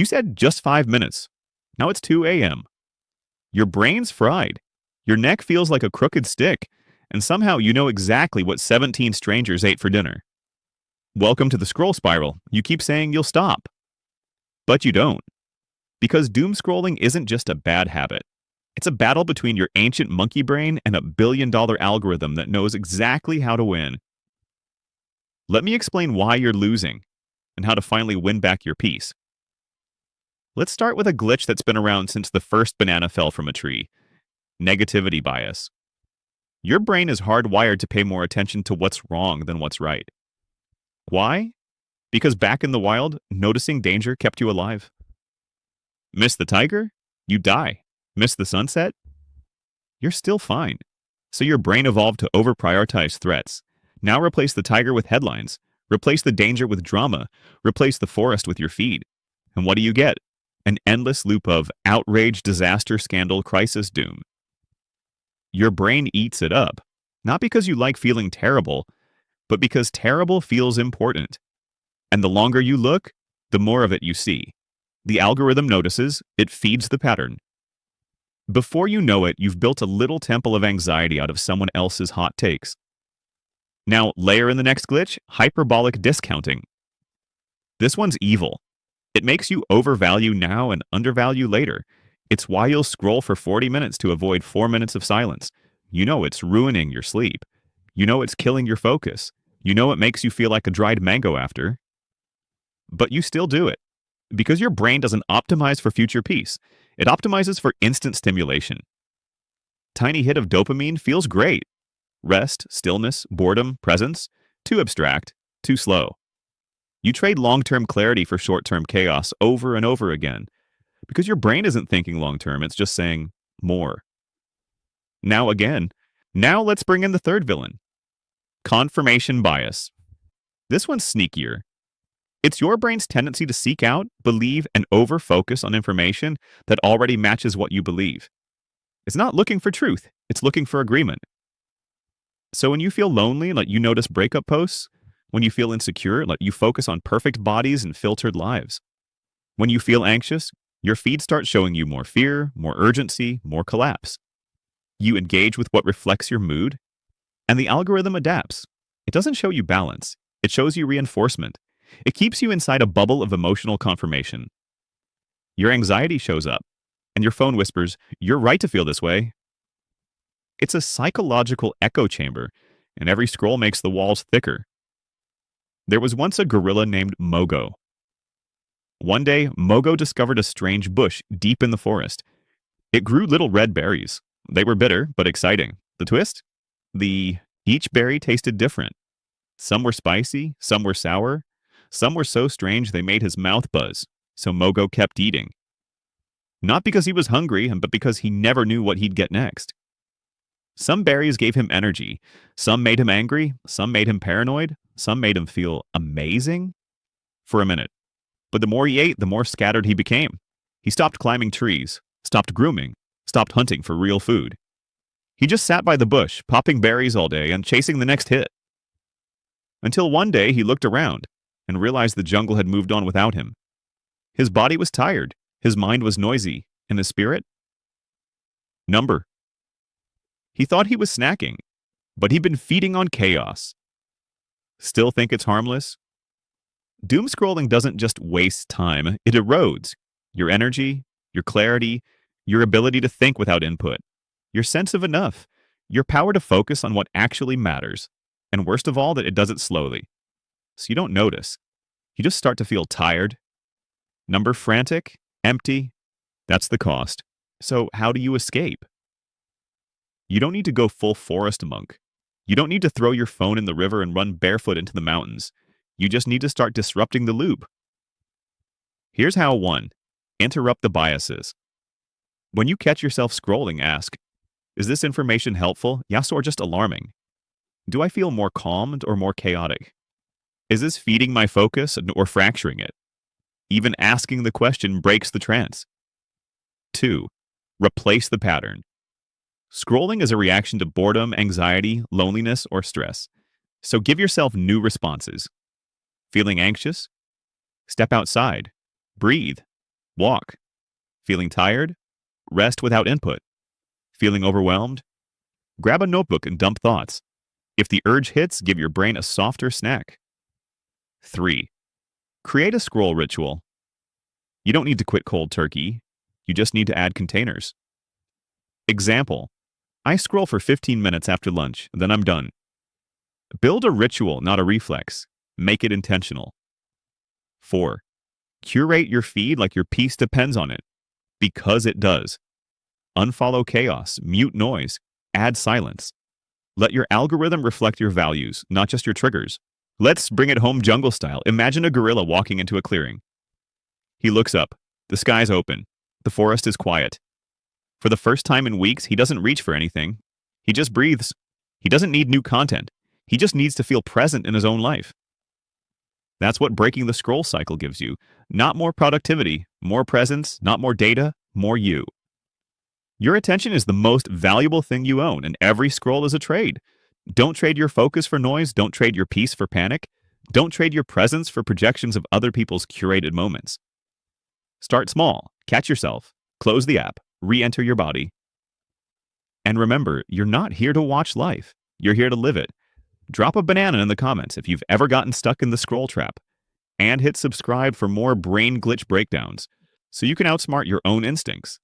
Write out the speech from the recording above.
You said just 5 minutes. Now it's 2 a.m. Your brain's fried. Your neck feels like a crooked stick, and somehow you know exactly what 17 strangers ate for dinner. Welcome to the scroll spiral. You keep saying you'll stop, but you don't. Because doom scrolling isn't just a bad habit. It's a battle between your ancient monkey brain and a billion-dollar algorithm that knows exactly how to win. Let me explain why you're losing and how to finally win back your peace. Let's start with a glitch that's been around since the first banana fell from a tree: negativity bias. Your brain is hardwired to pay more attention to what's wrong than what's right. Why? Because back in the wild, noticing danger kept you alive. Miss the tiger? You die. Miss the sunset? You're still fine. So your brain evolved to over-prioritize threats. Now replace the tiger with headlines. Replace the danger with drama. Replace the forest with your feed. And what do you get? An endless loop of outrage, disaster, scandal, crisis, doom. Your brain eats it up. Not because you like feeling terrible, but because terrible feels important. And the longer you look, the more of it you see. The algorithm notices, it feeds the pattern. Before you know it, you've built a little temple of anxiety out of someone else's hot takes. Now, layer in the next glitch: hyperbolic discounting. This one's evil. It makes you overvalue now and undervalue later. It's why you'll scroll for 40 minutes to avoid 4 minutes of silence. You know it's ruining your sleep. You know it's killing your focus. You know it makes you feel like a dried mango after. But you still do it. Because your brain doesn't optimize for future peace. It optimizes for instant stimulation. Tiny hit of dopamine feels great. Rest, stillness, boredom, presence, too abstract, too slow. You trade long-term clarity for short-term chaos over and over again. Because your brain isn't thinking long-term, it's just saying more. Now let's bring in the third villain: confirmation bias. This one's sneakier. It's your brain's tendency to seek out, believe, and over-focus on information that already matches what you believe. It's not looking for truth, it's looking for agreement. So when you feel lonely, you notice breakup posts. When you feel insecure, you focus on perfect bodies and filtered lives. When you feel anxious, your feed starts showing you more fear, more urgency, more collapse. You engage with what reflects your mood, and the algorithm adapts. It doesn't show you balance, it shows you reinforcement. It keeps you inside a bubble of emotional confirmation. Your anxiety shows up, and your phone whispers, "You're right to feel this way." It's a psychological echo chamber, and every scroll makes the walls thicker. There was once a gorilla named Mogo. One day, Mogo discovered a strange bush deep in the forest. It grew little red berries. They were bitter, but exciting. The twist? Each berry tasted different. Some were spicy, some were sour. Some were so strange they made his mouth buzz, so Mogo kept eating. Not because he was hungry, but because he never knew what he'd get next. Some berries gave him energy, some made him angry, some made him paranoid, some made him feel amazing for a minute. But the more he ate, the more scattered he became. He stopped climbing trees, stopped grooming, stopped hunting for real food. He just sat by the bush, popping berries all day and chasing the next hit. Until one day he looked around and realized the jungle had moved on without him. His body was tired, his mind was noisy, and his spirit? Number. He thought he was snacking, but he'd been feeding on chaos. Still think it's harmless? Doom scrolling doesn't just waste time, it erodes your energy, your clarity, your ability to think without input, your sense of enough, your power to focus on what actually matters, and worst of all, that it does it slowly. So you don't notice. You just start to feel tired. Number frantic, empty. That's the cost. So how do you escape? You don't need to go full forest monk. You don't need to throw your phone in the river and run barefoot into the mountains. You just need to start disrupting the loop. Here's how: 1. Interrupt the biases. When you catch yourself scrolling, ask, is this information helpful, yes, or just alarming? Do I feel more calmed or more chaotic? Is this feeding my focus or fracturing it? Even asking the question breaks the trance. 2. Replace the pattern. Scrolling is a reaction to boredom, anxiety, loneliness, or stress. So give yourself new responses. Feeling anxious? Step outside. Breathe. Walk. Feeling tired? Rest without input. Feeling overwhelmed? Grab a notebook and dump thoughts. If the urge hits, give your brain a softer snack. 3. Create a scroll ritual. You don't need to quit cold turkey. You just need to add containers. Example: I scroll for 15 minutes after lunch, then I'm done. Build a ritual, not a reflex. Make it intentional. 4. Curate your feed like your peace depends on it. Because it does. Unfollow chaos, mute noise, add silence. Let your algorithm reflect your values, not just your triggers. Let's bring it home jungle style. Imagine a gorilla walking into a clearing. He looks up. The sky's open. The forest is quiet. For the first time in weeks, he doesn't reach for anything. He just breathes. He doesn't need new content. He just needs to feel present in his own life. That's what breaking the scroll cycle gives you. Not more productivity, more presence, not more data, more you. Your attention is the most valuable thing you own, and every scroll is a trade. Don't trade your focus for noise. Don't trade your peace for panic. Don't trade your presence for projections of other people's curated moments. Start small. Catch yourself. Close the app. Re-enter your body. And remember, you're not here to watch life. You're here to live it. Drop a banana in the comments if you've ever gotten stuck in the scroll trap. And hit subscribe for more brain glitch breakdowns so you can outsmart your own instincts.